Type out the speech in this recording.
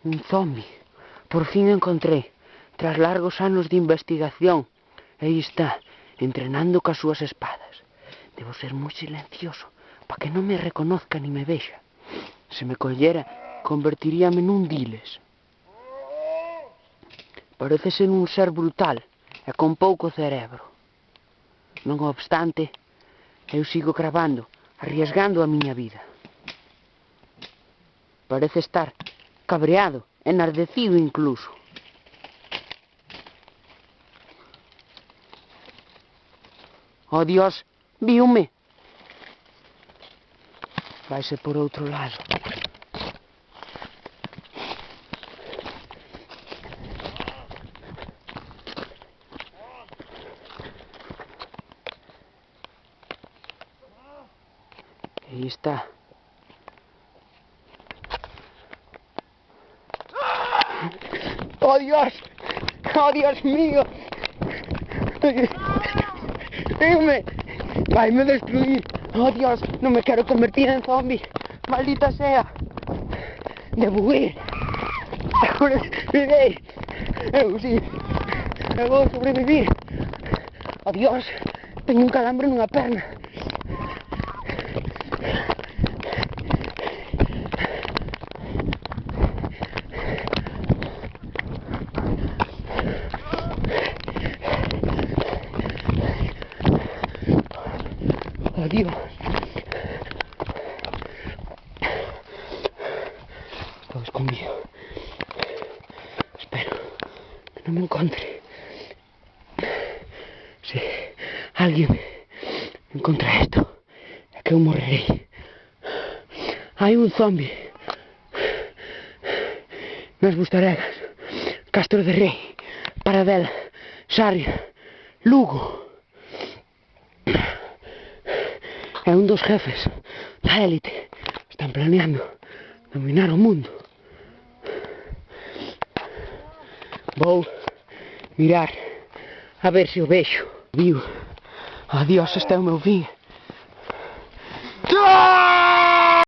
Un zombi. Por fin encontrei. Tras largos anos de investigación. Aí está, entrenando cas súas espadas. Debo ser moi silencioso, para que non me reconozca ni me vexa. Se me collera, convertiríame nun diles. Parece ser un ser brutal e con pouco cerebro. Non obstante, eu sigo cravando, arriesgando a miña vida. Parece estar cabreado, enardecido incluso. Oh Dios, viume. Vaise por outro lado. Aí está. ¡Oh Dios! ¡Oh Dios mío! ¡Dime! ¡Vai-me destruir! ¡Oh Dios! ¡No me quero convertir en zombie! ¡Maldita sea! ¡Debo huir! ¡Sobrevivirei! Eu sí! Eu vou sobrevivir! ¡Oh Dios! Teño un calambre nunha perna! ¡Oh Dios! Todos conmigo. Espero que no me encuentre. Si alguien encontra esto, es que eu morrerei. Hai un zombie nas Bustaregas, Castro de Rei, Paradela, Sarria, Lugo. É un dos jefes da élite. Están planeando dominar o mundo. Vou mirar a ver se o vexo. Viu? Oh Dios, este é o meu fin.